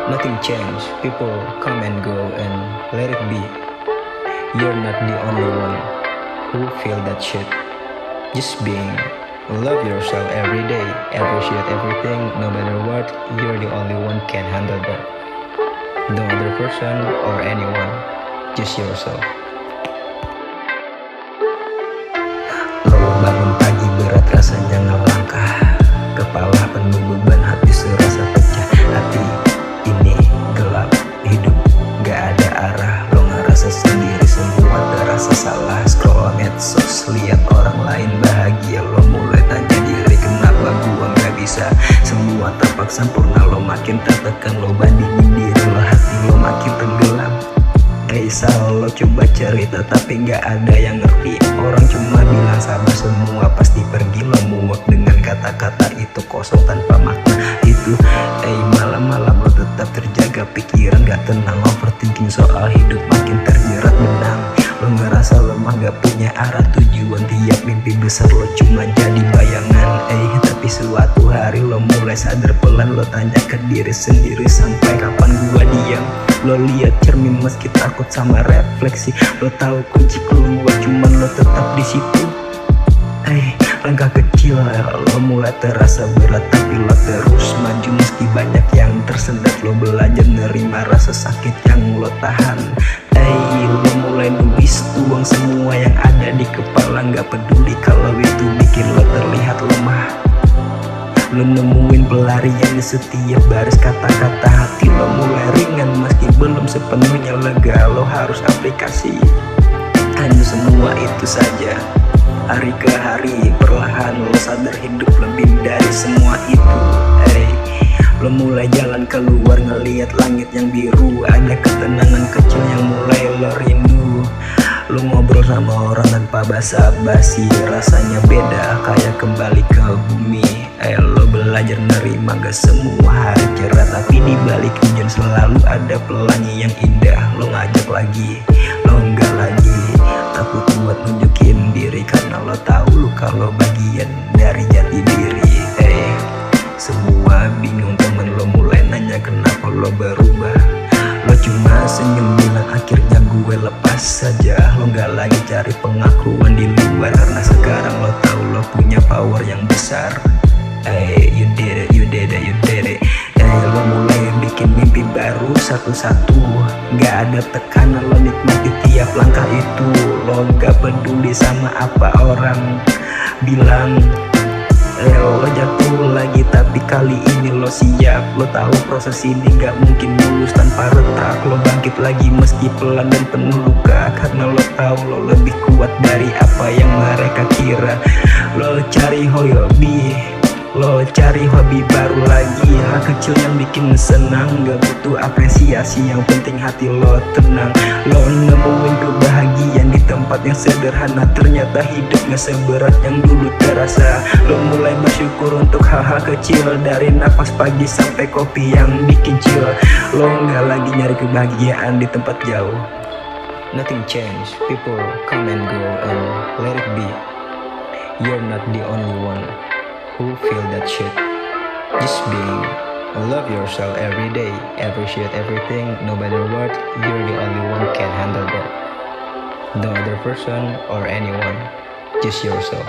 Nothing changed. People come and go and let it be. You're not the only one who feel that shit. Just being. Love yourself every day. Appreciate everything. No matter what, you're the only one can handle that. No other person or anyone. Just yourself. Lo bangun pagi berat rasanya ngelangkah, kepala penuh beban, hati serasa pecah. Hati ini gelap, hidup gak ada arah. Lo ngerasa sendiri, semua terasa salah. Scroll medsos, lihat orang lain bahagia. Lo mulai tanya diri, kenapa gua gak bisa. Semua tampak sempurna, lo makin tertekan. Lo bandingin diri lo, hati lo makin tenggelam. Risau, lo coba cerita tapi gak ada yang ngerti. Orang cuma bilang sabar, semua pasti pergi. Lo muak dengan kata-kata itu kosong tanpa makna. Itu malam-malam lo tetap terjaga, pikiran gak tenang. Overthinking soal hidup makin terjerat benang. Lo ngerasa lemah gak punya arah tujuan. Tiap mimpi besar lo cuma jadi bayangan. Tapi suatu hari lo mulai sadar pelan. Lo tanya ke diri sendiri, sampai kapan gua diam. Lo lihat cermin meski takut sama refleksi. Lo tahu kunci keluar, cuman lo tetap di situ. Langkah kecil lo mulai terasa berat, tapi lo terus maju meski banyak yang tersendat. Lo belajar nerima rasa sakit yang lo tahan. Lo mulai nulis, tuang semua yang ada di kepala. Gak peduli kalau itu bikin lo terlihat lemah. Lo nemuin pelarian di setiap baris kata-kata. Hati lo mulai ringan meski belum sepenuhnya lega. Lo harus aplikasi semua itu saja. Hari ke hari perlahan lo sadar hidup lebih dari semua itu. Lo mulai jalan keluar, ngeliat langit yang biru. Ada ketenangan kecil yang mulai lo rindu. Lo ngobrol sama orang tanpa basa-basi, rasanya beda kayak kembali ke bumi. Lo belajar nerima gak semua hari cerah, tapi di balik hujan selalu ada pelangi yang indah. Lo ngajak lagi, lo enggak lagi takut buat nunjukin diri, karena lo tahu lo kalau bagian dari jati diri. Semua bingung, temen lo mulai nanya kenapa lo berubah. Lo cuma senyum bilang akhirnya gue lepas saja. Lo gak lagi cari pengakuan di luar, karena sekarang lo tahu lo punya power yang besar. You did it, you did it, you did it. Lo mulai bikin mimpi baru satu-satu. Gak ada tekanan, lo nikmati tiap langkah itu. Lo gak peduli sama apa orang bilang. Lo jatuh lagi tapi kali ini lo siap. Lo tahu proses ini gak mungkin mulus tanpa retak. Lo bangkit lagi meski pelan dan penuh luka, karena lo tahu lo lebih kuat dari apa yang mereka kira. Lo cari hobi, lo cari hobi baru lagi. Hal kecil yang bikin senang, gak butuh apresiasi, yang penting hati lo tenang. Lo nemuin kebahagiaan di tempat yang sederhana. Ternyata hidup gak seberat yang dulu terasa. Lo mulai bersyukur untuk hal-hal kecil, dari nafas pagi sampai kopi yang bikin chill. Lo gak lagi nyari kebahagiaan di tempat jauh. Nothing changed. People come and go and let it be. You're not the only one who feel that shit. Just being. Love yourself every day. Appreciate everything. No matter what, you're the only one can handle that. No other person or anyone. Just yourself.